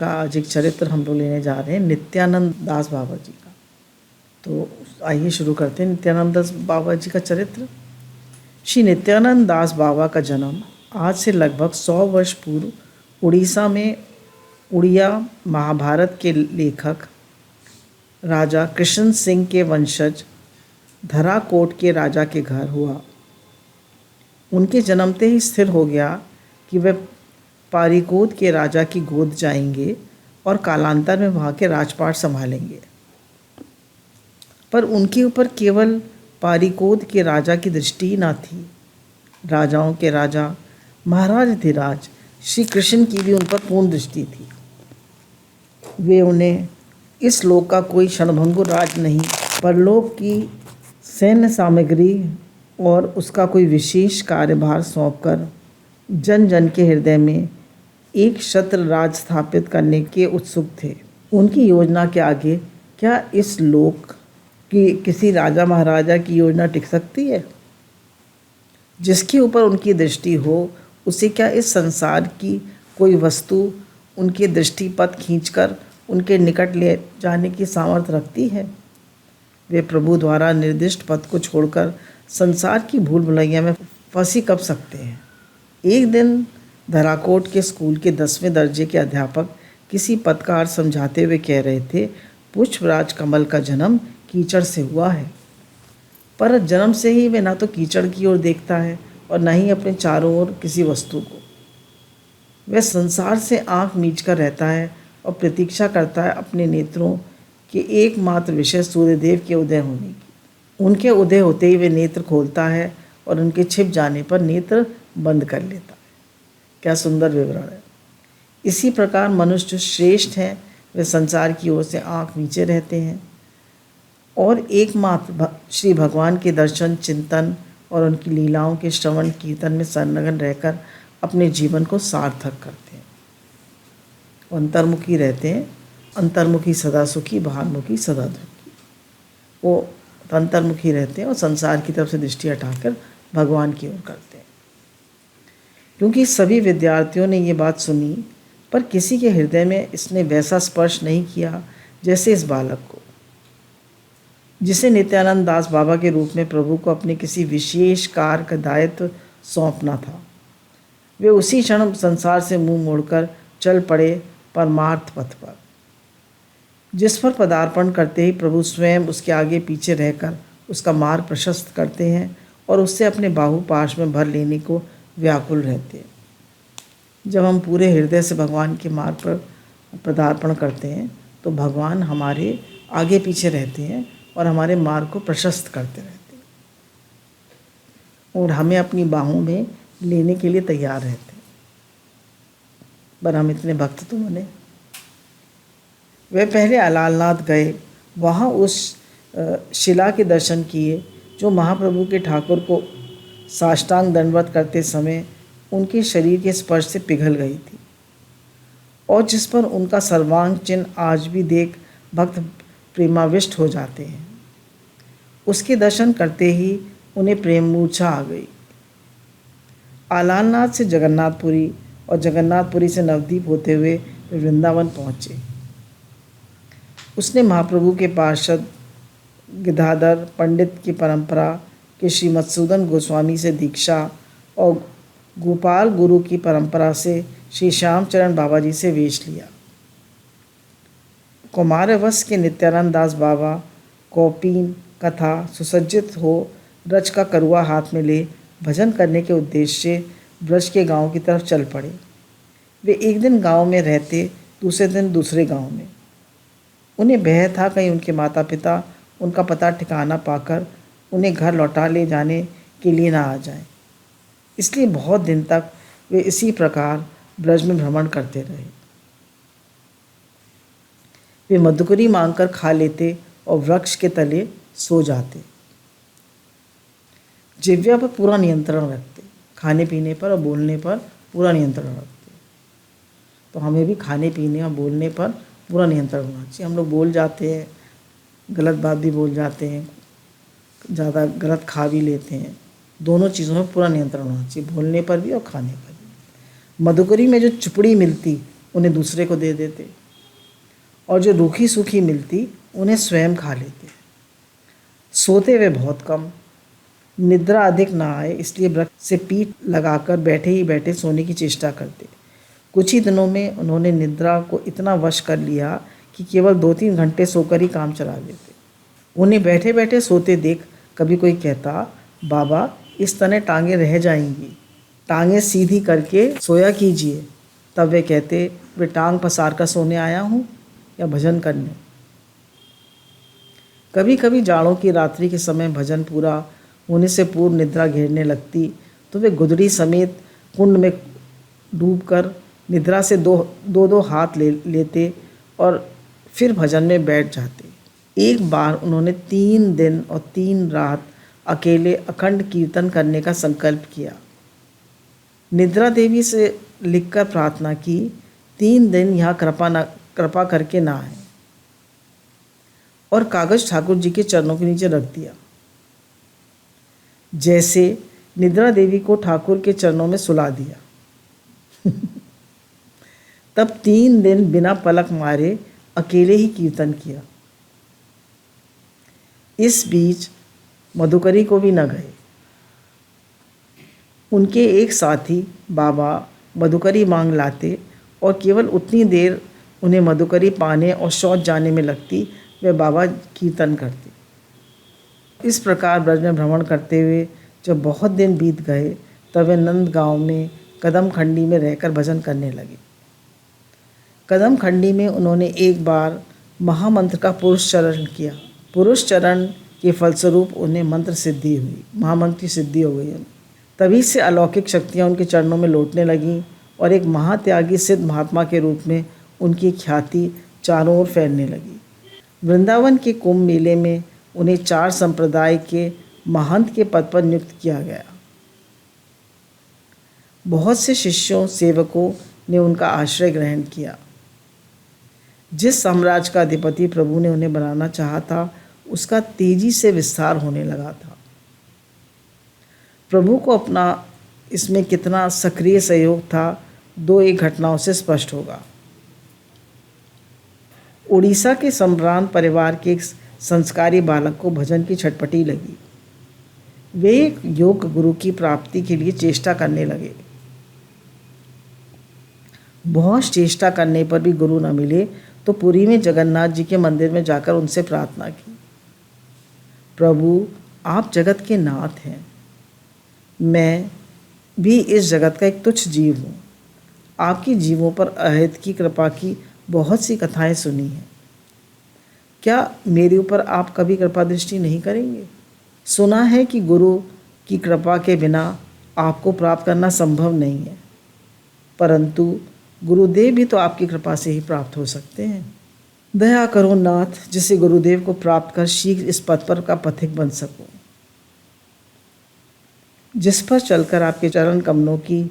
का आज एक चरित्र हम लोग लेने जा रहे हैं नित्यानंद दास बाबा जी का। तो आइए शुरू करते हैं नित्यानंद दास बाबा जी का चरित्र। श्री नित्यानंद दास बाबा का जन्म आज से लगभग 100 वर्ष पूर्व उड़ीसा में उड़िया महाभारत के लेखक राजा कृष्ण सिंह के वंशज धराकोट के राजा के घर हुआ। उनके जन्मते ही स्थिर हो गया कि वे पारीकोद के राजा की गोद जाएंगे और कालांतर में वहाँ के राजपाट संभालेंगे। पर उनके ऊपर केवल पारीकोद के राजा की दृष्टि ही न थी, राजाओं के राजा महाराज धीराज श्री कृष्ण की भी उन पर पूर्ण दृष्टि थी। वे उन्हें इस लोक का कोई क्षणभंगुर राज नहीं, परलोक की सैन्य सामग्री और उसका कोई विशेष कार्यभार सौंपकर जन जन के हृदय में एक छत्र राज स्थापित करने के उत्सुक थे। उनकी योजना के आगे क्या इस लोक की किसी राजा महाराजा की योजना टिक सकती है? जिसके ऊपर उनकी दृष्टि हो उसे क्या इस संसार की कोई वस्तु उनके दृष्टिपथ खींचकर उनके निकट ले जाने की सामर्थ्य रखती है? वे प्रभु द्वारा निर्दिष्ट पथ को छोड़कर संसार की भूल भुलैया में फंसी कब सकते हैं? एक दिन धराकोट के स्कूल के 10वें दर्जे के अध्यापक किसी पत्रकार समझाते हुए कह रहे थे, पुष्पराज कमल का जन्म कीचड़ से हुआ है। पर जन्म से ही वे ना तो कीचड़ की ओर देखता है और न ही अपने चारों ओर किसी वस्तु को। वह संसार से आंख मीचकर रहता है और प्रतीक्षा करता है अपने नेत्रों के एकमात्र विषय सूर्यदेव के उदय होने की। उनके उदय होते ही वे नेत्र खोलता है और उनके छिप जाने पर नेत्र बंद कर लेता है। क्या सुंदर विवरण है। इसी प्रकार मनुष्य जो श्रेष्ठ हैं वे संसार की ओर से आंख नीचे रहते हैं और एकमात्र श्री भगवान के दर्शन चिंतन और उनकी लीलाओं के श्रवण कीर्तन में संलग्न रहकर अपने जीवन को सार्थक करते हैं। अंतर्मुखी रहते हैं, अंतर्मुखी सदा सुखी, बाहरमुखी सदा दुखी। वो अंतर्मुखी रहते हैं और संसार की तरफ से दृष्टि हटाकर भगवान की ओर करते हैं। क्योंकि सभी विद्यार्थियों ने ये बात सुनी, पर किसी के हृदय में इसने वैसा स्पर्श नहीं किया जैसे इस बालक को, जिसे नित्यानंद दास बाबा के रूप में प्रभु को अपने किसी विशेष कार्य का दायित्व सौंपना था। वे उसी क्षण संसार से मुंह मोड़कर चल पड़े परमार्थ पथ पर, जिस पर पदार्पण करते ही प्रभु स्वयं उसके आगे पीछे रहकर उसका मार्ग प्रशस्त करते हैं और उससे अपने बाहुपाश में भर लेने को व्याकुल रहते हैं। जब हम पूरे हृदय से भगवान के मार्ग पर पदार्पण करते हैं तो भगवान हमारे आगे पीछे रहते हैं और हमारे मार्ग को प्रशस्त करते रहते हैं और हमें अपनी बाहों में लेने के लिए तैयार रहते हैं। पर हम इतने भक्त तो बने। वे पहले अलालनाथ गए, वहाँ उस शिला के दर्शन किए जो महाप्रभु के ठाकुर को साष्टांग दंडवत करते समय उनके शरीर के स्पर्श से पिघल गई थी और जिस पर उनका सर्वांग चिन्ह आज भी देख भक्त प्रेमाविष्ट हो जाते हैं। उसके दर्शन करते ही उन्हें प्रेम मूर्छा आ गई। आलालनाथ से जगन्नाथपुरी और जगन्नाथपुरी से नवदीप होते हुए वे वृंदावन पहुँचे। उसने महाप्रभु के पार्षद गिधाधर पंडित की परंपरा के श्री मधुसूदन गोस्वामी से दीक्षा और गोपाल गुरु की परंपरा से श्री श्यामचरण बाबा जी से वेश लिया। कुमारवश के नित्यानंद दास बाबा कौपीन कथा सुसज्जित हो ब्रज का करुआ हाथ में ले भजन करने के उद्देश्य से ब्रज के गांव की तरफ चल पड़े। वे एक दिन गांव में रहते, दूसरे दिन दूसरे गांव में। उन्हें भय था कहीं उनके माता पिता उनका पता ठिकाना पाकर उन्हें घर लौटा ले जाने के लिए ना आ जाएं। इसलिए बहुत दिन तक वे इसी प्रकार ब्रज में भ्रमण करते रहे। वे मधुकरी मांगकर खा लेते और वृक्ष के तले सो जाते। जिह्वा पर पूरा नियंत्रण रखते, खाने पीने पर और बोलने पर पूरा नियंत्रण रखते। तो हमें भी खाने पीने और बोलने पर पूरा नियंत्रण होना चाहिए। हम लोग बोल जाते हैं, गलत बात भी बोल जाते हैं, ज़्यादा गलत खा भी लेते हैं। दोनों चीज़ों में पूरा नियंत्रण होना चाहिए, बोलने पर भी और खाने पर भी। मधुकरी में जो चुपड़ी मिलती उन्हें दूसरे को दे देते, और जो रूखी सूखी मिलती उन्हें स्वयं खा लेते। सोते वे बहुत कम, निद्रा अधिक ना आए इसलिए वृक्ष से पीठ लगाकर बैठे ही बैठे सोने की चेष्टा करते। कुछ ही दिनों में उन्होंने निद्रा को इतना वश कर लिया कि केवल 2-3 घंटे सोकर ही काम चला लेते। उन्हें बैठे बैठे सोते देख कभी कोई कहता, बाबा इस तरह टांगें रह जाएंगी, टांगें सीधी करके सोया कीजिए। तब वे कहते, वे टांग पसार कर सोने आया हूँ या भजन करने। कभी कभी जाड़ों की रात्रि के समय भजन पूरा होने से पूर्व निद्रा घेरने लगती तो वे गुदड़ी समेत कुंड में डूबकर निद्रा से दो हाथ लेते और फिर भजन में बैठ जाते। एक बार उन्होंने 3 दिन और 3 रात अकेले अखंड कीर्तन करने का संकल्प किया। निद्रा देवी से लिखकर प्रार्थना की, 3 दिन यहाँ कृपा करके ना आए, और कागज ठाकुर जी के चरणों के नीचे रख दिया। जैसे निद्रा देवी को ठाकुर के चरणों में सुला दिया। तब 3 दिन बिना पलक मारे अकेले ही कीर्तन किया। इस बीच मधुकरी को भी न गए। उनके एक साथी बाबा मधुकरी मांग लाते और केवल उतनी देर उन्हें मधुकरी पाने और शौच जाने में लगती, वे बाबा कीर्तन करते। इस प्रकार ब्रज में भ्रमण करते हुए जब बहुत दिन बीत गए तब वे नंद गांव में कदम खंडी में रहकर भजन करने लगे। कदम खंडी में उन्होंने एक बार महामंत्र का पुरुष चरण किया। पुरुष चरण के फलस्वरूप उन्हें मंत्र सिद्धि हुई, महामंत्र की सिद्धि हो गई। तभी से अलौकिक शक्तियाँ उनके चरणों में लौटने लगीं और एक महात्यागी सिद्ध महात्मा के रूप में उनकी ख्याति चारों ओर फैलने लगी। वृंदावन के कुंभ मेले में उन्हें 4 संप्रदाय के महंत के पद पर नियुक्त किया गया। बहुत से शिष्यों सेवकों ने उनका आश्रय ग्रहण किया। जिस साम्राज्य का अधिपति प्रभु ने उन्हें बनाना चाहा था उसका तेजी से विस्तार होने लगा था। प्रभु को अपना इसमें कितना सक्रिय सहयोग था 2-1 घटनाओं से स्पष्ट होगा। उड़ीसा के सम्रान परिवार के एक संस्कारी बालक को भजन की छटपटी लगी। वे एक योग गुरु की प्राप्ति के लिए चेष्टा करने लगे। बहुत चेष्टा करने पर भी गुरु न मिले तो पुरी में जगन्नाथ जी के मंदिर में जाकर उनसे प्रार्थना की, प्रभु आप जगत के नाथ हैं, मैं भी इस जगत का एक तुच्छ जीव हूँ। आपकी जीवों पर अहित की कृपा की बहुत सी कथाएं सुनी हैं, क्या मेरे ऊपर आप कभी कृपा दृष्टि नहीं करेंगे? सुना है कि गुरु की कृपा के बिना आपको प्राप्त करना संभव नहीं है, परंतु गुरुदेव भी तो आपकी कृपा से ही प्राप्त हो सकते हैं। दया करो नाथ, जिसे गुरुदेव को प्राप्त कर शीघ्र इस पथ पर का पथिक बन सकूं, जिस पर चलकर आपके चरण कमलों की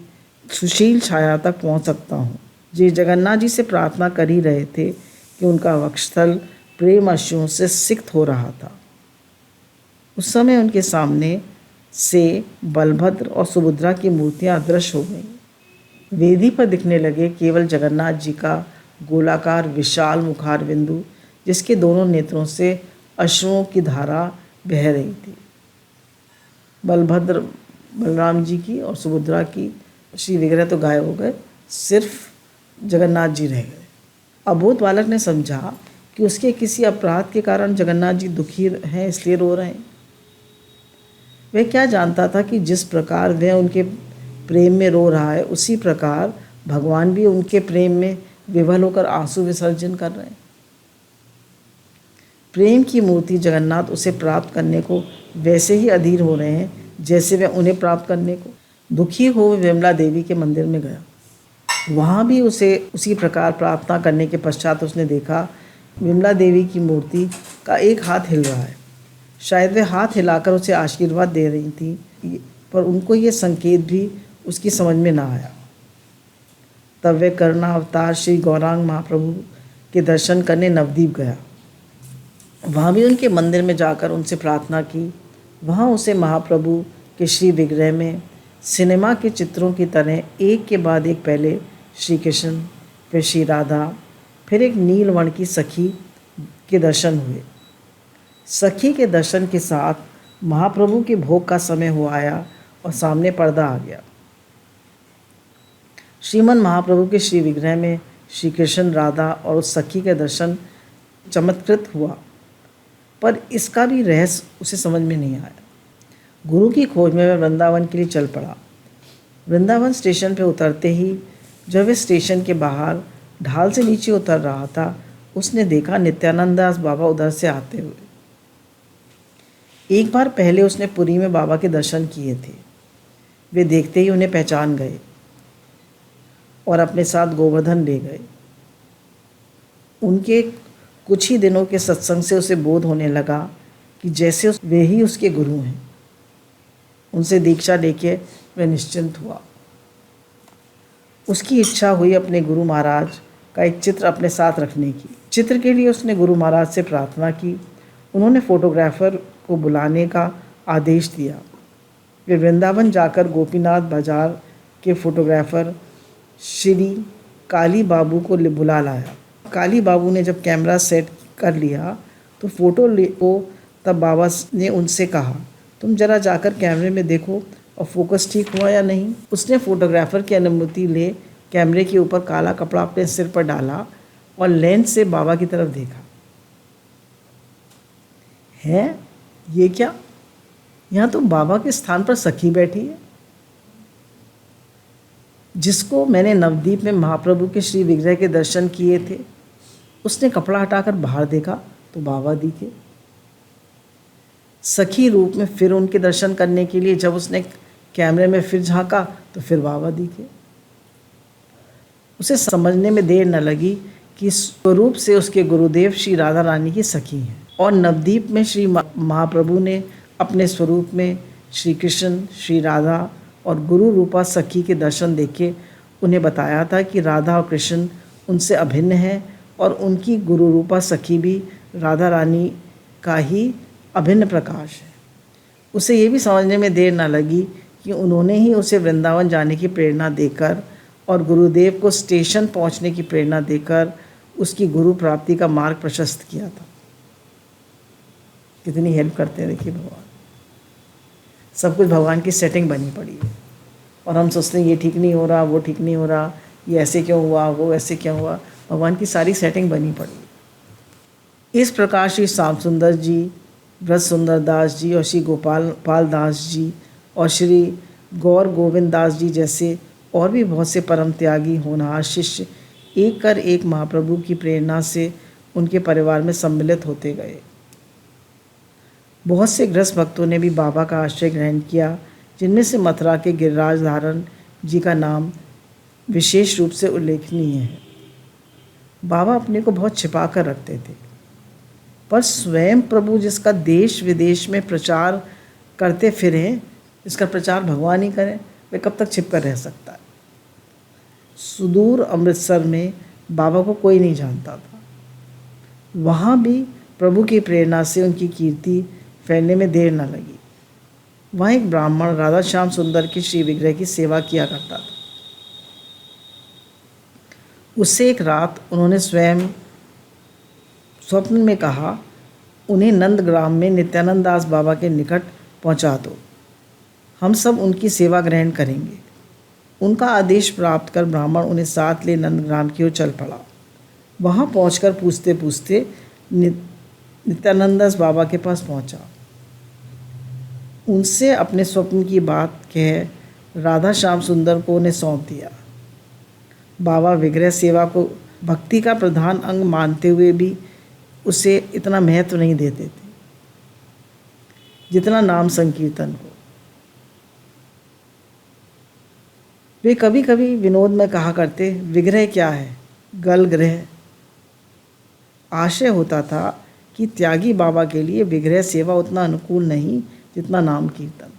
सुशील छाया तक पहुंच सकता हूं। जी जगन्नाथ जी से प्रार्थना कर ही रहे थे कि उनका वक्षस्थल प्रेम अश्रुओं से सिक्त हो रहा था। उस समय उनके सामने से बलभद्र और सुभद्रा की मूर्तियां अदृश्य हो गईं। वेदी पर दिखने लगे केवल जगन्नाथ जी का गोलाकार विशाल मुखार बिंदु, जिसके दोनों नेत्रों से अश्रुओं की धारा बह रही थी। बलभद्र बलराम जी की और सुभद्रा की श्री विग्रह तो गायब हो गए, सिर्फ जगन्नाथ जी रह गए। अबोध बालक ने समझा कि उसके किसी अपराध के कारण जगन्नाथ जी दुखी हैं, इसलिए रो रहे हैं। वह क्या जानता था कि जिस प्रकार वह उनके प्रेम में रो रहा है उसी प्रकार भगवान भी उनके प्रेम में विवल होकर आंसू विसर्जन कर रहे हैं। प्रेम की मूर्ति जगन्नाथ उसे प्राप्त करने को वैसे ही अधीर हो रहे हैं जैसे वह उन्हें प्राप्त करने को। दुखी हो वह विमला देवी के मंदिर में गया। वहाँ भी उसे उसी प्रकार प्रार्थना करने के पश्चात उसने देखा विमला देवी की मूर्ति का एक हाथ हिल रहा है। शायद वह हाथ हिलाकर उसे आशीर्वाद दे रही थी, पर उनको ये संकेत भी उसकी समझ में ना आया। तब वह करुणा अवतार श्री गौरांग महाप्रभु के दर्शन करने नवद्वीप गया। वहाँ भी उनके मंदिर में जाकर उनसे प्रार्थना की। वहाँ उसे महाप्रभु के श्री विग्रह में सिनेमा के चित्रों की तरह एक के बाद एक पहले श्री कृष्ण, फिर श्री राधा, फिर एक नीलवर्ण की सखी के दर्शन हुए। सखी के दर्शन के साथ महाप्रभु के भोग का समय हो आया और सामने पर्दा आ गया। श्रीमन महाप्रभु के श्री विग्रह में श्री कृष्ण, राधा और उस सखी के दर्शन चमत्कृत हुआ, पर इसका भी रहस्य उसे समझ में नहीं आया। गुरु की खोज में वह वृंदावन के लिए चल पड़ा। वृंदावन स्टेशन पर उतरते ही जब वह स्टेशन के बाहर ढाल से नीचे उतर रहा था, उसने देखा नित्यानंद दास बाबा उधर से आते हुए। एक बार पहले उसने पुरी में बाबा के दर्शन किए थे। वे देखते ही उन्हें पहचान गए और अपने साथ गोवर्धन ले गए। उनके कुछ ही दिनों के सत्संग से उसे बोध होने लगा कि जैसे वे ही उसके गुरु हैं। उनसे दीक्षा लेके वह निश्चिंत हुआ। उसकी इच्छा हुई अपने गुरु महाराज का एक चित्र अपने साथ रखने की। चित्र के लिए उसने गुरु महाराज से प्रार्थना की। उन्होंने फोटोग्राफर को बुलाने का आदेश दिया। वे वृंदावन जाकर गोपीनाथ बाजार के फोटोग्राफर श्री काली बाबू को बुला लाया। काली बाबू ने जब कैमरा सेट कर लिया तो फोटो को तब बाबा ने उनसे कहा, तुम जरा जाकर कैमरे में देखो और फोकस ठीक हुआ या नहीं। उसने फोटोग्राफर की अनुमति ले कैमरे के ऊपर काला कपड़ा अपने सिर पर डाला और लेंस से बाबा की तरफ देखा। है ये क्या? यहाँ तो बाबा के स्थान पर सखी बैठी है, जिसको मैंने नवदीप में महाप्रभु के श्री विग्रह के दर्शन किए थे। उसने कपड़ा हटाकर बाहर देखा तो बाबा दिखे। सखी रूप में फिर उनके दर्शन करने के लिए जब उसने कैमरे में फिर झांका तो फिर बाबा दिखे। उसे समझने में देर न लगी कि स्वरूप से उसके गुरुदेव श्री राधा रानी की सखी हैं, और नवदीप में श्री महाप्रभु ने अपने स्वरूप में श्री कृष्ण, श्री राधा और गुरु रूपा सखी के दर्शन देके उन्हें बताया था कि राधा और कृष्ण उनसे अभिन्न हैं और उनकी गुरु रूपा सखी भी राधा रानी का ही अभिन्न प्रकाश है। उसे ये भी समझने में देर न लगी कि उन्होंने ही उसे वृंदावन जाने की प्रेरणा देकर और गुरुदेव को स्टेशन पहुंचने की प्रेरणा देकर उसकी गुरु प्राप्ति का मार्ग प्रशस्त किया था। कितनी हेल्प करते हैं देखिए भगवान। सब कुछ भगवान की सेटिंग बनी पड़ी है और हम सोचते हैं ये ठीक नहीं हो रहा, वो ठीक नहीं हो रहा, ये ऐसे क्यों हुआ, वो ऐसे क्यों हुआ। भगवान की सारी सेटिंग बनी पड़ी है। इस प्रकार श्री श्याम सुंदर जी, ब्रज सुंदर दास जी और श्री गोपाल पाल दास जी और श्री गौर गोविंद दास जी जैसे और भी बहुत से परम त्यागी होनहार शिष्य एक कर एक महाप्रभु की प्रेरणा से उनके परिवार में सम्मिलित होते गए। बहुत से गृहस्थ भक्तों ने भी बाबा का आश्रय ग्रहण किया, जिनमें से मथुरा के गिरिराज धारण जी का नाम विशेष रूप से उल्लेखनीय है। बाबा अपने को बहुत छिपा कर रखते थे, पर स्वयं प्रभु जिसका देश विदेश में प्रचार करते फिरें, इसका प्रचार भगवान ही करें, वे कब तक छिप कर रह सकता है। सुदूर अमृतसर में बाबा को कोई नहीं जानता था। वहाँ भी प्रभु की प्रेरणा से उनकी कीर्ति फैलने में देर न लगी। वहाँ एक ब्राह्मण राधा श्याम सुंदर के श्री विग्रह की सेवा किया करता था। उससे एक रात उन्होंने स्वयं स्वप्न में कहा, उन्हें नंदग्राम में नित्यानंद दास बाबा के निकट पहुंचा दो, हम सब उनकी सेवा ग्रहण करेंगे। उनका आदेश प्राप्त कर ब्राह्मण उन्हें साथ ले नंदग्राम की ओर चल पड़ा। वहाँ पहुंचकर पूछते पूछते नित्यानंद दास बाबा के पास पहुंचा। उनसे अपने स्वप्न की बात कह राधा श्याम सुंदर को उन्हें सौंप दिया। बाबा विग्रह सेवा को भक्ति का प्रधान अंग मानते हुए भी उसे इतना महत्व नहीं देते थे जितना नाम संकीर्तन को। वे कभी कभी विनोद में कहा करते, विग्रह क्या है, गल ग्रह। आशय होता था कि त्यागी बाबा के लिए विग्रह सेवा उतना अनुकूल नहीं जितना नाम कीर्तन।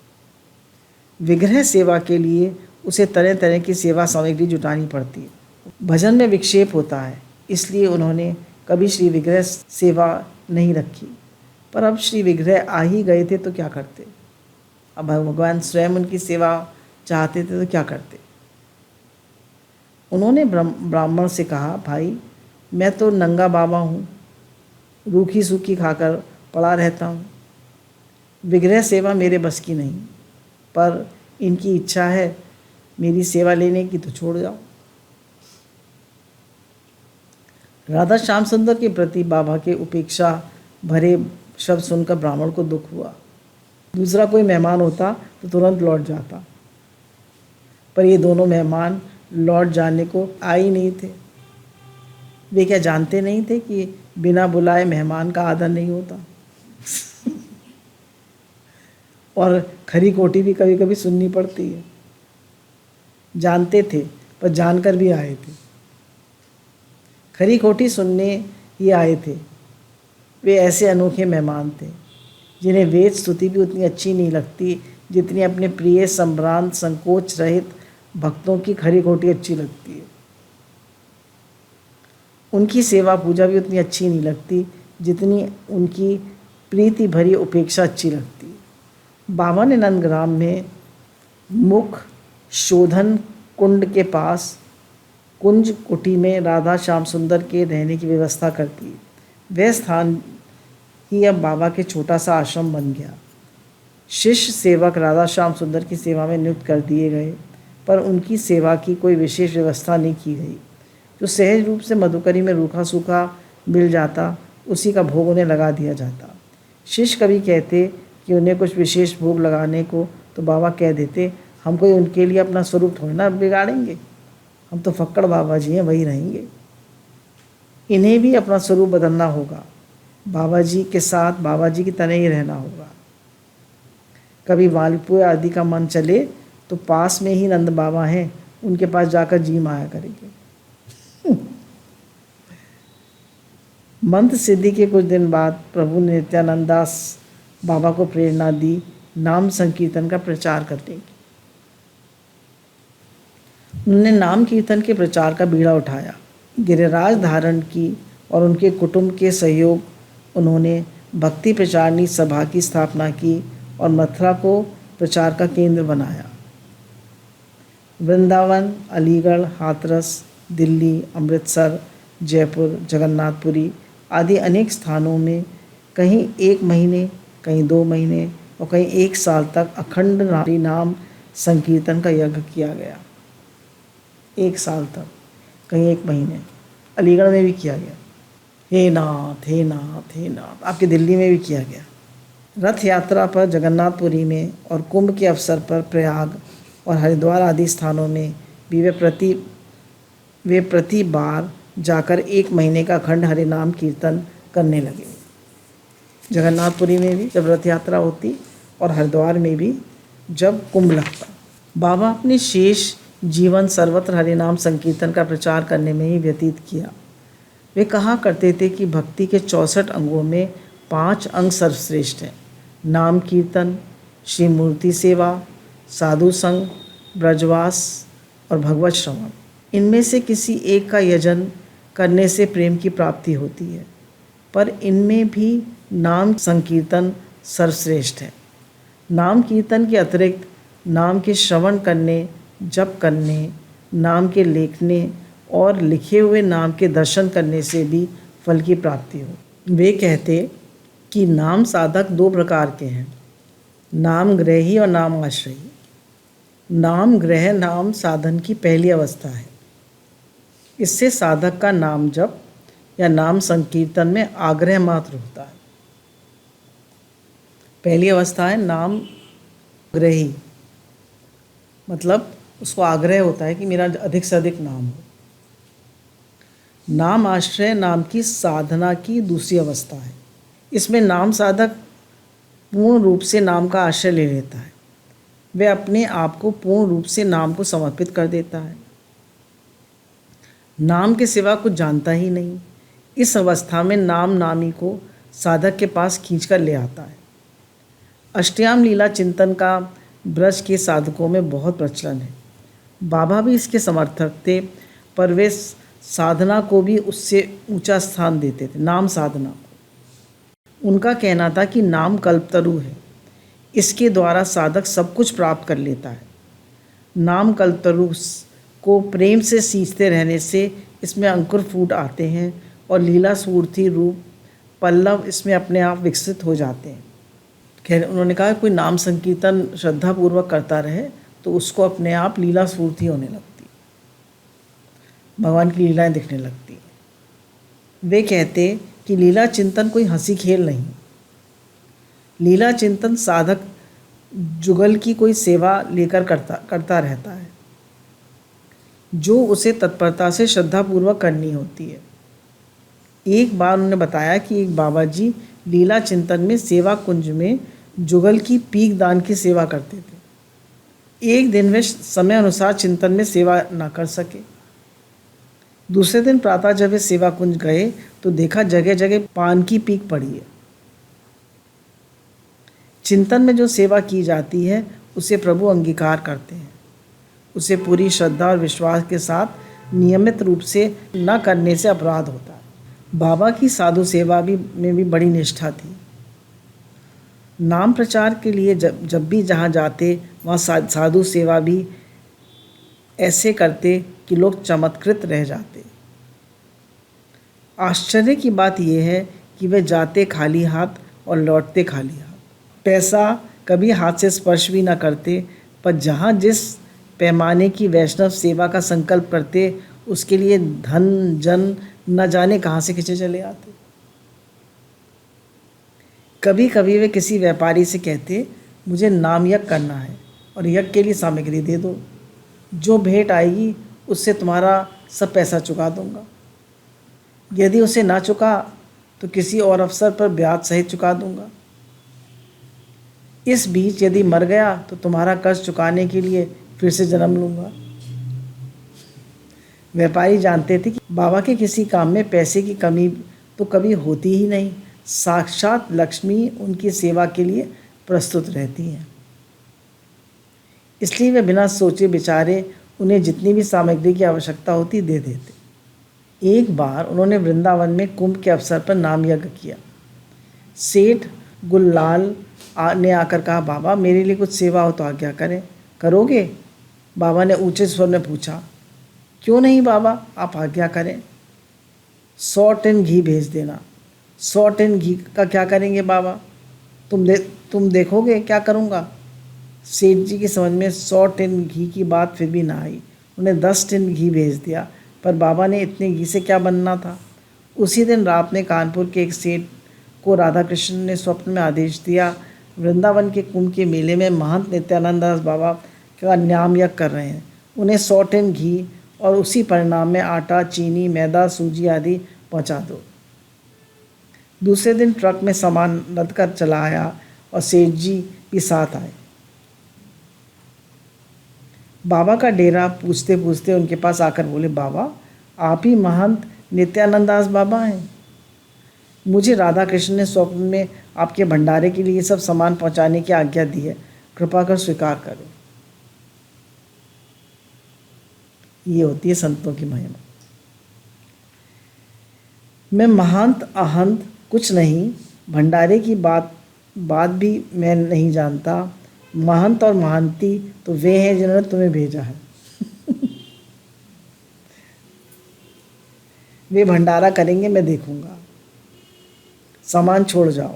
विग्रह सेवा के लिए उसे तरह तरह की सेवा सामग्री जुटानी पड़ती है। भजन में विक्षेप होता है, इसलिए उन्होंने कभी श्री विग्रह सेवा नहीं रखी। पर अब श्री विग्रह आ ही गए थे तो क्या करते। अब भगवान स्वयं उनकी सेवा चाहते थे तो क्या करते। उन्होंने ब्राह्मण से कहा, भाई मैं तो नंगा बाबा हूँ, रूखी सूखी खाकर पड़ा रहता हूँ, विग्रह सेवा मेरे बस की नहीं, पर इनकी इच्छा है मेरी सेवा लेने की तो छोड़ जाओ। राधा श्याम सुंदर के प्रति बाबा के उपेक्षा भरे शब्द सुनकर ब्राह्मण को दुख हुआ। दूसरा कोई मेहमान होता तो तुरंत लौट जाता, पर ये दोनों मेहमान लौट जाने को आए ही नहीं थे। वे क्या जानते नहीं थे कि बिना बुलाए मेहमान का आदर नहीं होता? और खरी खोटी भी कभी कभी सुननी पड़ती है। जानते थे पर जानकर भी आए थे। खरी खोटी सुनने ही आए थे। वे ऐसे अनोखे मेहमान थे जिन्हें वेद स्तुति भी उतनी अच्छी नहीं लगती जितनी अपने प्रिय संभ्रांत संकोच रहित भक्तों की खरी खोटी अच्छी लगती है। उनकी सेवा पूजा भी उतनी अच्छी नहीं लगती जितनी उनकी प्रीति भरी उपेक्षा अच्छी लगती है। बाबा ने नंदग्राम में मुख शोधन कुंड के पास कुंज कुटी में राधा श्याम सुंदर के रहने की व्यवस्था कर दी। वह स्थान ही अब बाबा के छोटा सा आश्रम बन गया। शिष्य सेवक राधा श्याम सुंदर की सेवा में नियुक्त कर दिए गए, पर उनकी सेवा की कोई विशेष व्यवस्था नहीं की गई। जो सहज रूप से मधुकरी में रूखा सूखा मिल जाता उसी का भोग उन्हें लगा दिया जाता। शिष्य कभी कहते कि उन्हें कुछ विशेष भोग लगाने को, तो बाबा कह देते, हम कोई उनके लिए अपना स्वरूप थोड़ी ना बिगाड़ेंगे, हम तो फक्कड़ बाबा जी हैं, वही रहेंगे। इन्हें भी अपना स्वरूप बदलना होगा, बाबा जी के साथ बाबा जी की तरह ही रहना होगा। कभी मालपुए आदि का मन चले तो पास में ही नंद बाबा हैं, उनके पास जाकर जी माया करेंगे। मंत्र सिद्धि के कुछ दिन बाद प्रभु नित्यानंद दास बाबा को प्रेरणा दी नाम संकीर्तन का प्रचार करने की। उन्होंने नाम कीर्तन के प्रचार का बीड़ा उठाया, गिरिराज धारण की और उनके कुटुंब के सहयोग उन्होंने भक्ति प्रचारणी सभा की स्थापना की और मथुरा को प्रचार का केंद्र बनाया। वृंदावन, अलीगढ़, हाथरस, दिल्ली, अमृतसर, जयपुर, जगन्नाथपुरी आदि अनेक स्थानों में कहीं 1 महीने, कहीं 2 महीने और कहीं 1 साल तक अखंड नाम संकीर्तन का यज्ञ किया गया। 1 साल तक, कहीं 1 महीने। अलीगढ़ में भी किया गया, हे नाथ हे नाथ हे नाथ। आपके दिल्ली में भी किया गया। रथ यात्रा पर जगन्नाथपुरी में और कुंभ के अवसर पर प्रयाग और हरिद्वार आदि स्थानों में भी वे प्रति बार जाकर 1 महीने का अखंड हरिनाम कीर्तन करने लगे। जगन्नाथपुरी में भी जब रथ यात्रा होती और हरिद्वार में भी जब कुंभ लगता। बाबा अपने शेष जीवन सर्वत्र हरिनाम संकीर्तन का प्रचार करने में ही व्यतीत किया। वे कहा करते थे कि भक्ति के 64 अंगों में 5 अंग सर्वश्रेष्ठ हैं: नाम कीर्तन, श्री मूर्ति सेवा, साधु संग, ब्रजवास और भगवत श्रवण। इनमें से किसी एक का यजन करने से प्रेम की प्राप्ति होती है, पर इनमें भी नाम संकीर्तन सर्वश्रेष्ठ है। नाम कीर्तन के अतिरिक्त नाम के श्रवण करने, जप करने, नाम के लेखने और लिखे हुए नाम के दर्शन करने से भी फल की प्राप्ति हो। वे कहते कि नाम साधक 2 प्रकार के हैं, नाम ग्रही और नाम आश्रयी। नाम ग्रह नाम साधन की पहली अवस्था है। इससे साधक का नाम जप या नाम संकीर्तन में आग्रह मात्र होता है। पहली अवस्था है नाम ग्रही, मतलब उसको आग्रह होता है कि मेरा अधिक से अधिक नाम हो। नाम आश्रय नाम की साधना की दूसरी अवस्था है। इसमें नाम साधक पूर्ण रूप से नाम का आश्रय ले लेता है। वह अपने आप को पूर्ण रूप से नाम को समर्पित कर देता है, नाम के सिवा कुछ जानता ही नहीं। इस अवस्था में नाम नामी को साधक के पास खींचकर ले आता है। अष्टयाम लीला चिंतन का ब्रज के साधकों में बहुत प्रचलन है। बाबा भी इसके समर्थक थे, पर वे साधना को भी उससे ऊंचा स्थान देते थे, नाम साधना को। उनका कहना था कि नाम कल्पतरु है, इसके द्वारा साधक सब कुछ प्राप्त कर लेता है। नाम कल्पतरु को प्रेम से सींचते रहने से इसमें अंकुर फूट आते हैं और लीला स्फूर्ति रूप पल्लव इसमें अपने आप विकसित हो जाते हैं। खैर, उन्होंने कहा कोई नाम संकीर्तन श्रद्धापूर्वक करता रहे तो उसको अपने आप लीला स्फूर्ति होने लगती, भगवान की लीलाएं दिखने लगती। वे कहते कि लीला चिंतन कोई हंसी खेल नहीं, लीला चिंतन साधक जुगल की कोई सेवा लेकर करता रहता है जो उसे तत्परता से श्रद्धापूर्वक करनी होती है। एक बार उन्होंने बताया कि एक बाबा जी लीला चिंतन में सेवा कुंज में जुगल की पीक दान की सेवा करते थे। एक दिन वे समय अनुसार चिंतन में सेवा न कर सके। दूसरे दिन प्रातः जब वे सेवा कुंज गए तो देखा जगह जगह पान की पीक पड़ी है। चिंतन में जो सेवा की जाती है उसे प्रभु अंगीकार करते हैं। उसे पूरी श्रद्धा और विश्वास के साथ नियमित रूप से न करने से अपराध होता है। बाबा की साधु सेवा में भी बड़ी निष्ठा थी। नाम प्रचार के लिए जब भी जहाँ जाते वहाँ साधु सेवा भी ऐसे करते कि लोग चमत्कृत रह जाते। आश्चर्य की बात यह है कि वे जाते खाली हाथ और लौटते खाली हाथ। पैसा कभी हाथ से स्पर्श भी न करते, पर जहाँ जिस पैमाने की वैष्णव सेवा का संकल्प करते उसके लिए धन जन न जाने कहाँ से खिंचे चले आते। कभी कभी वे किसी व्यापारी से कहते मुझे नाम यज्ञ करना है और यज्ञ के लिए सामग्री दे दो, जो भेंट आएगी उससे तुम्हारा सब पैसा चुका दूंगा। यदि उसे ना चुका तो किसी और अवसर पर ब्याज सहित चुका दूंगा। इस बीच यदि मर गया तो तुम्हारा कर्ज चुकाने के लिए फिर से जन्म लूँगा। व्यापारी जानते थे कि बाबा के किसी काम में पैसे की कमी तो कभी होती ही नहीं, साक्षात लक्ष्मी उनकी सेवा के लिए प्रस्तुत रहती हैं। इसलिए वे बिना सोचे विचारे उन्हें जितनी भी सामग्री की आवश्यकता होती दे देते। एक बार उन्होंने वृंदावन में कुंभ के अवसर पर नाम यज्ञ किया। सेठ गुललाल ने आकर कहा, बाबा मेरे लिए कुछ सेवा हो तो आज्ञा करें, करोगे? बाबा ने ऊंचे स्वर में पूछा। क्यों नहीं बाबा, आप आज्ञा करें। 100 टन घी भेज देना। 100 टन घी का क्या करेंगे बाबा? तुम देखोगे क्या करूँगा। सेठ जी की समझ में 100 टन घी की बात फिर भी ना आई। उन्हें 10 टन घी भेज दिया, पर बाबा ने इतने घी से क्या बनना था। उसी दिन रात में कानपुर के एक सेठ को राधा कृष्ण ने स्वप्न में आदेश दिया, वृंदावन के कुंभ के मेले में महंत नित्यानंद दास बाबा का नाम यज्ञ कर रहे हैं, उन्हें 100 टन घी और उसी परिणाम में आटा, चीनी, मैदा, सूजी आदि पहुंचा दो। दूसरे दिन ट्रक में सामान लद कर चला आया और सेठ जी भी साथ आए। बाबा का डेरा पूछते पूछते उनके पास आकर बोले, बाबा आप ही महंत नित्यानंद दास बाबा हैं। मुझे राधा कृष्ण ने स्वप्न में आपके भंडारे के लिए सब सामान पहुंचाने की आज्ञा दी है, कृपा कर स्वीकार करो। ये होती है संतों की महिमा। मैं महंत अहंत कुछ नहीं, भंडारे की बात भी मैं नहीं जानता। महंत और महंती तो वे हैं जिन्होंने तुम्हें भेजा है। वे भंडारा करेंगे, मैं देखूंगा। सामान छोड़ जाओ।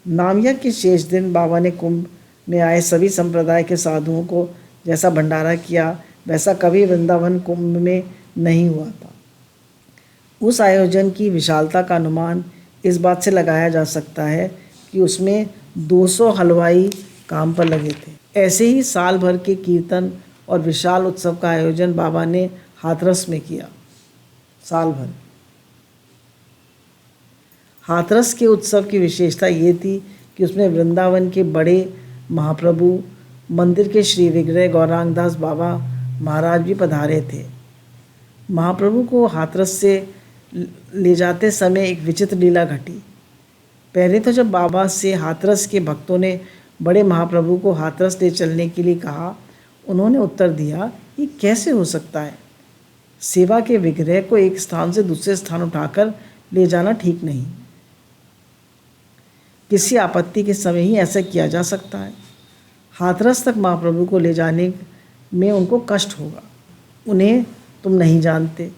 नामयज्ञ के शेष दिन बाबा ने कुंभ में आए सभी संप्रदाय के साधुओं को जैसा भंडारा किया वैसा कभी वृंदावन कुंभ में नहीं हुआ था। उस आयोजन की विशालता का अनुमान इस बात से लगाया जा सकता है कि उसमें 200 हलवाई काम पर लगे थे। ऐसे ही साल भर के कीर्तन और विशाल उत्सव का आयोजन बाबा ने हाथरस में किया। साल भर हाथरस के उत्सव की विशेषता ये थी कि उसमें वृंदावन के बड़े महाप्रभु, मंदिर के श्री विग्रह गौरांग दास बाबा महाराज भी पधारे थे। महाप्रभु को हाथरस से ले जाते समय एक विचित्र लीला घटी। पहले तो जब बाबा से हाथरस के भक्तों ने बड़े महाप्रभु को हाथरस ले चलने के लिए कहा, उन्होंने उत्तर दिया, ये कैसे हो सकता है। सेवा के विग्रह को एक स्थान से दूसरे स्थान उठाकर ले जाना ठीक नहीं। किसी आपत्ति के समय ही ऐसा किया जा सकता है। हाथरस तक महाप्रभु को ले जाने में उनको कष्ट होगा। उन्हें तुम नहीं जानते।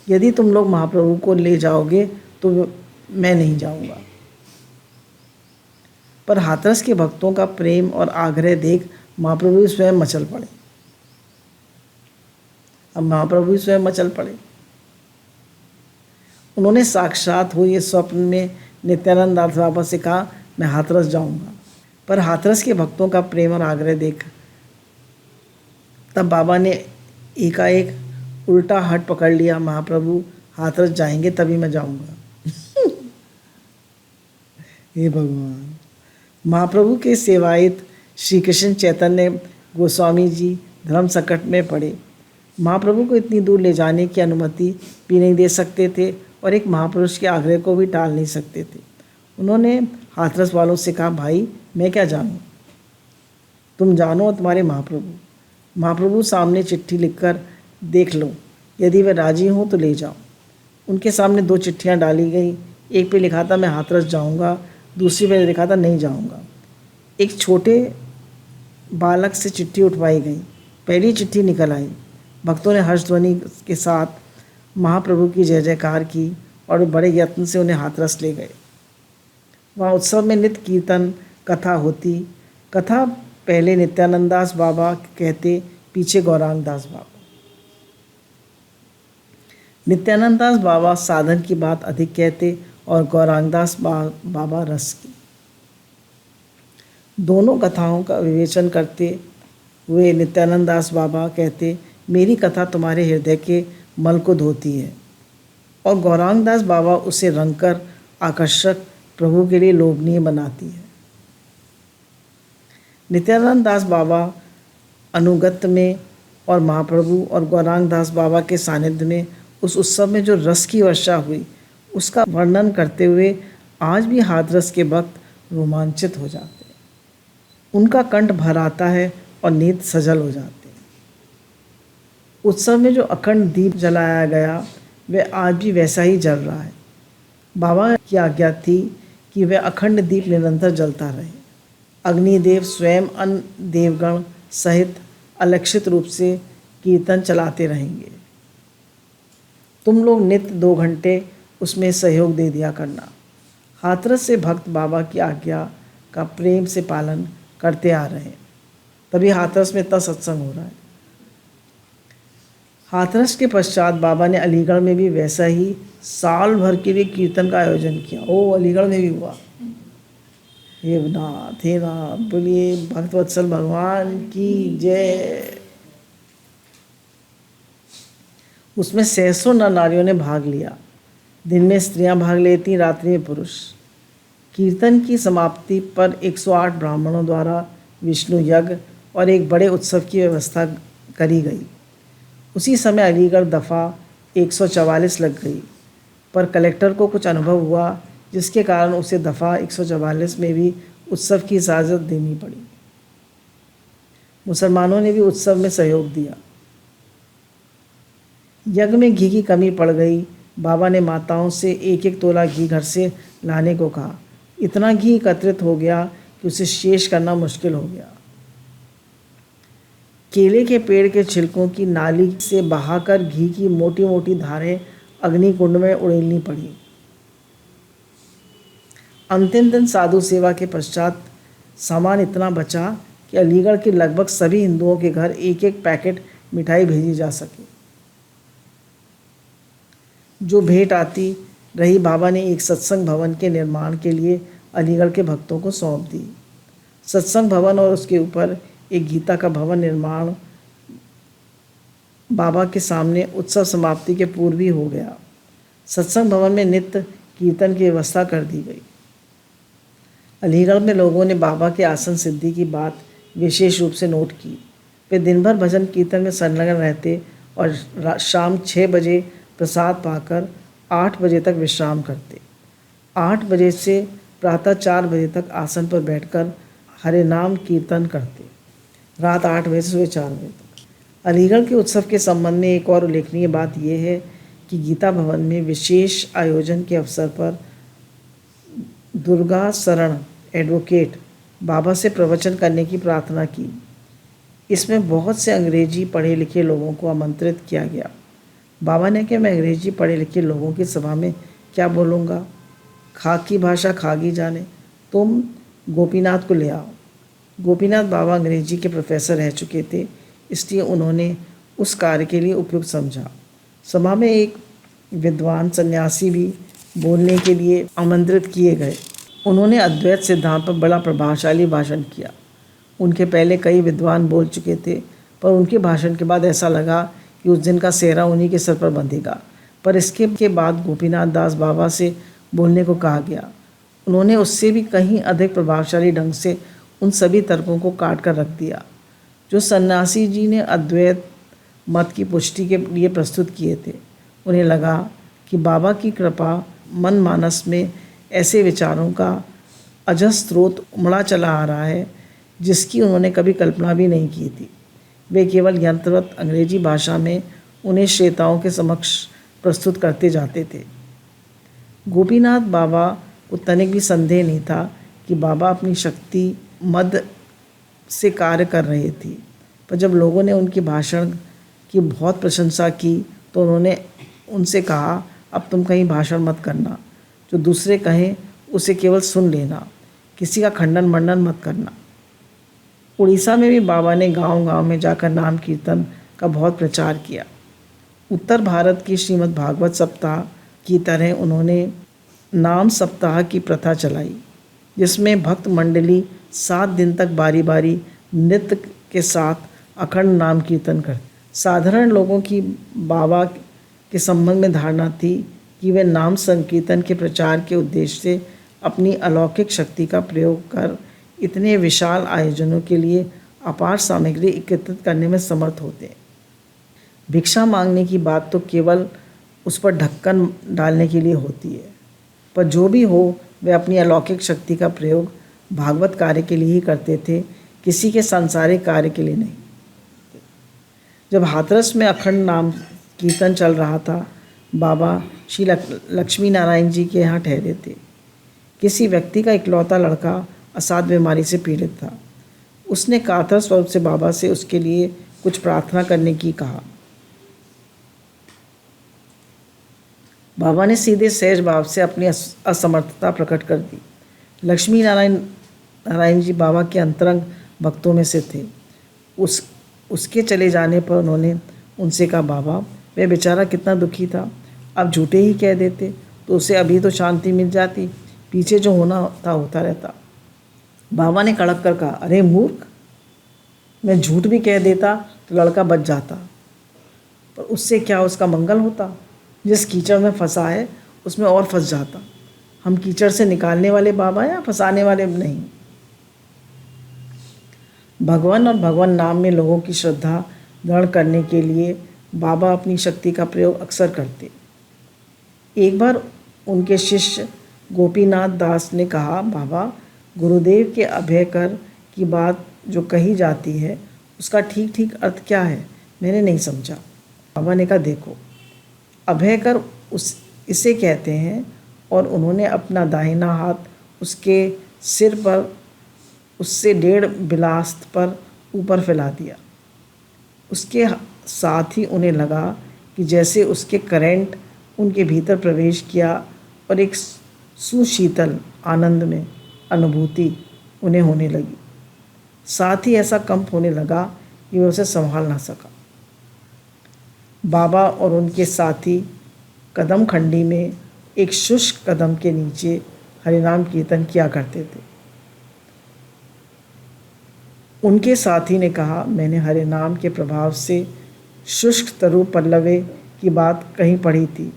यदि तुम लोग महाप्रभु को ले जाओगे तो मैं नहीं जाऊंगा। पर हाथरस के भक्तों का प्रेम और आग्रह देख महाप्रभु स्वयं मचल पड़े। अब महाप्रभु स्वयं मचल पड़े। उन्होंने साक्षात हुए स्वप्न में नित्यानंद दास बाबा से कहा, मैं हाथरस जाऊंगा। पर हाथरस के भक्तों का प्रेम और आग्रह देख तब बाबा ने एकाएक उल्टा हट पकड़ लिया, महाप्रभु हाथरस जाएंगे तभी मैं जाऊंगा। हे भगवान। महाप्रभु के सेवायत श्री कृष्ण चैतन्य गोस्वामी जी धर्म संकट में पड़े। महाप्रभु को इतनी दूर ले जाने की अनुमति भी नहीं दे सकते थे और एक महापुरुष के आग्रह को भी टाल नहीं सकते थे। उन्होंने हाथरस वालों से कहा, भाई मैं क्या जानूं, तुम जानो और तुम्हारे महाप्रभु। महाप्रभु सामने चिट्ठी लिखकर देख लो, यदि वे राजी हों तो ले जाओ। उनके सामने 2 चिट्ठियां डाली गई। एक पे लिखा था मैं हाथरस जाऊंगा, दूसरी पे लिखा था नहीं जाऊंगा। एक छोटे बालक से चिट्ठी उठवाई गई। पहली चिट्ठी निकल आई। भक्तों ने हर्ष ध्वनि के साथ महाप्रभु की जय जयकार की और बड़े यत्न से उन्हें हाथरस ले गए। वहाँ उत्सव में नित्य कीर्तन कथा होती। कथा पहले नित्यानंद दास बाबा कहते, पीछे गौरांग दास बाबा। नित्यानंद दास बाबा साधन की बात अधिक कहते और गौरांग दास बाबा रस की। दोनों कथाओं का विवेचन करते हुए नित्यानंद दास बाबा कहते, मेरी कथा तुम्हारे हृदय के मल को धोती है, और गौरांग दास बाबा उसे रंगकर आकर्षक प्रभु के लिए लोभनीय बनाती है। नित्यानंद दास बाबा अनुगत्य में और महाप्रभु और गौरांग दास बाबा के सानिध्य में उस उत्सव में जो रस की वर्षा हुई उसका वर्णन करते हुए आज भी हाथरस के भक्त रोमांचित हो जाते हैं। उनका कंठ भर आता है और नेत्र सजल हो जाते हैं। उत्सव में जो अखंड दीप जलाया गया वह आज भी वैसा ही जल रहा है। बाबा की आज्ञा थी कि वह अखंड दीप निरंतर जलता रहे। अग्निदेव स्वयं अन्य देवगण सहित अलक्षित रूप से कीर्तन चलाते रहेंगे। तुम लोग नित्य 2 घंटे उसमें सहयोग दे दिया करना। हाथरस से भक्त बाबा की आज्ञा का प्रेम से पालन करते आ रहे हैं, तभी हाथरस में इतना सत्संग हो रहा है। हाथरस के पश्चात बाबा ने अलीगढ़ में भी वैसा ही साल भर के लिए कीर्तन का आयोजन किया। अलीगढ़ में भी हुआ। हे नाथ, हे नाथ, बोलिए भक्तवत्सल भगवान की जय। उसमें सैकड़ों नर नारियों ने भाग लिया। दिन में स्त्रियां भाग लेती, रात्रि में पुरुष। कीर्तन की समाप्ति पर 108 ब्राह्मणों द्वारा विष्णु यज्ञ और एक बड़े उत्सव की व्यवस्था करी गई। उसी समय अलीगढ़ दफ़ा 144 लग गई, पर कलेक्टर को कुछ अनुभव हुआ जिसके कारण उसे दफ़ा 144 में भी उत्सव की इजाज़त देनी पड़ी। मुसलमानों ने भी उत्सव में सहयोग दिया। यज्ञ में घी की कमी पड़ गई। बाबा ने माताओं से 1-1 तोला घी घर से लाने को कहा। इतना घी एकत्रित हो गया कि उसे शेष करना मुश्किल हो गया। केले के पेड़ के छिलकों की नाली से बहाकर घी की मोटी मोटी धारें अग्निकुंड में उड़ेलनी पड़ी। अंतिम दिन साधु सेवा के पश्चात सामान इतना बचा कि अलीगढ़ के लगभग सभी हिंदुओं के घर 1-1 पैकेट मिठाई भेजी जा सके। जो भेंट आती रही बाबा ने एक सत्संग भवन के निर्माण के लिए अलीगढ़ के भक्तों को सौंप दी। सत्संग भवन और उसके ऊपर एक गीता का भवन निर्माण बाबा के सामने उत्सव समाप्ति के पूर्व ही हो गया। सत्संग भवन में नित्य कीर्तन की व्यवस्था कर दी गई। अलीगढ़ में लोगों ने बाबा के आसन सिद्धि की बात विशेष रूप से नोट की। वे दिन भर भजन कीर्तन में संलग्न रहते और शाम 6 बजे प्रसाद पाकर 8 बजे तक विश्राम करते। 8 बजे से प्रातः 4 बजे तक आसन पर बैठकर हरे नाम कीर्तन करते। रात 8 बजे से सुबह 4 बजे तक। अलीगढ़ के उत्सव के संबंध में एक और उल्लेखनीय बात यह है कि गीता भवन में विशेष आयोजन के अवसर पर दुर्गा शरण एडवोकेट बाबा से प्रवचन करने की प्रार्थना की। इसमें बहुत से अंग्रेजी पढ़े लिखे लोगों को आमंत्रित किया गया। बाबा ने कहा, मैं अंग्रेजी पढ़े लिखे लोगों की सभा में क्या बोलूँगा? खाक की भाषा खागी जाने। तुम गोपीनाथ को ले आओ। गोपीनाथ बाबा अंग्रेजी के प्रोफेसर रह चुके थे, इसलिए उन्होंने उस कार्य के लिए उपयुक्त समझा। सभा में एक विद्वान सन्यासी भी बोलने के लिए आमंत्रित किए गए। उन्होंने अद्वैत सिद्धांत पर बड़ा प्रभावशाली भाषण किया। उनके पहले कई विद्वान बोल चुके थे, पर उनके भाषण के बाद ऐसा लगा कि उस दिन का सेहरा उन्हीं के सर पर बंधेगा। पर इसके बाद गोपीनाथ दास बाबा से बोलने को कहा गया। उन्होंने उससे भी कहीं अधिक प्रभावशाली ढंग से उन सभी तर्कों को काट कर रख दिया जो सन्यासी जी ने अद्वैत मत की पुष्टि के लिए प्रस्तुत किए थे। उन्हें लगा कि बाबा की कृपा मन मानस में ऐसे विचारों का अजस्र स्रोत उमड़ा चला आ रहा है जिसकी उन्होंने कभी कल्पना भी नहीं की थी। वे केवल यंत्रवत अंग्रेजी भाषा में उन्हें श्रोताओं के समक्ष प्रस्तुत करते जाते थे। गोपीनाथ बाबा को तनिक भी संदेह नहीं था कि बाबा अपनी शक्ति मद से कार्य कर रहे थे। पर जब लोगों ने उनके भाषण की बहुत प्रशंसा की तो उन्होंने उनसे कहा, अब तुम कहीं भाषण मत करना, जो दूसरे कहें उसे केवल सुन लेना, किसी का खंडन मंडन मत करना। उड़ीसा में भी बाबा ने गांव-गांव में जाकर नाम कीर्तन का बहुत प्रचार किया। उत्तर भारत की श्रीमद् भागवत सप्ताह की तरह उन्होंने नाम सप्ताह की प्रथा चलाई, जिसमें भक्त मंडली 7 दिन तक बारी बारी नृत्य के साथ अखंड नाम कीर्तन करते। साधारण लोगों की बाबा के संबंध में धारणा थी कि वे नाम संकीर्तन के प्रचार के उद्देश्य से अपनी अलौकिक शक्ति का प्रयोग कर इतने विशाल आयोजनों के लिए अपार सामग्री एकत्रित करने में समर्थ होते। भिक्षा मांगने की बात तो केवल उस पर ढक्कन डालने के लिए होती है, पर जो भी हो वे अपनी अलौकिक शक्ति का प्रयोग भागवत कार्य के लिए ही करते थे, किसी के सांसारिक कार्य के लिए नहीं। जब हाथरस में अखंड नाम कीर्तन चल रहा था, बाबा श्री लक्ष्मी नारायण जी के यहाँ ठहरे थे। किसी व्यक्ति का इकलौता लड़का असाध्य बीमारी से पीड़ित था। उसने कातर स्वरूप से बाबा से उसके लिए कुछ प्रार्थना करने की कहा। बाबा ने सीधे सहज भाव से अपनी असमर्थता प्रकट कर दी। लक्ष्मी नारायण जी बाबा के अंतरंग भक्तों में से थे। उसके चले जाने पर उन्होंने उनसे कहा, बाबा वह बेचारा कितना दुखी था, अब झूठे ही कह देते तो उसे अभी तो शांति मिल जाती, पीछे जो होना था होता रहता। बाबा ने कड़क कर कहा, अरे मूर्ख, मैं झूठ भी कह देता तो लड़का बच जाता, पर उससे क्या उसका मंगल होता? जिस कीचड़ में फंसा है उसमें और फंस जाता। हम कीचड़ से निकालने वाले बाबा या फंसाने वाले नहीं। भगवान और भगवान नाम में लोगों की श्रद्धा दृढ़ करने के लिए बाबा अपनी शक्ति का प्रयोग अक्सर करते। एक बार उनके शिष्य गोपीनाथ दास ने कहा, बाबा गुरुदेव के अभय कर की बात जो कही जाती है उसका ठीक ठीक अर्थ क्या है? मैंने नहीं समझा। बाबा ने कहा, देखो, अभय कर इसे कहते हैं, और उन्होंने अपना दाहिना हाथ उसके सिर पर उससे 1.5 बिलास्त पर ऊपर फैला दिया। उसके साथ ही उन्हें लगा कि जैसे उसके करंट उनके भीतर प्रवेश किया और एक सुशीतल आनंद में अनुभूति उन्हें होने लगी। साथ ही ऐसा कंप होने लगा कि वह उसे संभाल ना सका। बाबा और उनके साथी कदम खंडी में एक शुष्क कदम के नीचे हरिनाम कीर्तन किया करते थे। उनके साथी ने कहा, मैंने हरिनाम के प्रभाव से शुष्क तरु पल्लवे की बात कहीं पढ़ी थी,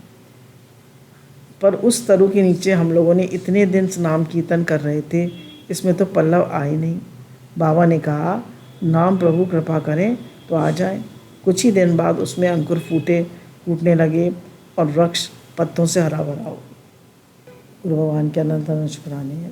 पर उस तरु के नीचे हम लोगों ने इतने दिन नाम कीर्तन कर रहे थे, इसमें तो पल्लव आए नहीं। बाबा ने कहा, नाम प्रभु कृपा करें तो आ जाए। कुछ ही दिन बाद उसमें अंकुर फूटने लगे और वृक्ष पत्तों से हरा भरा हो। गुरु भगवान के अनंत शुक्राने हैं।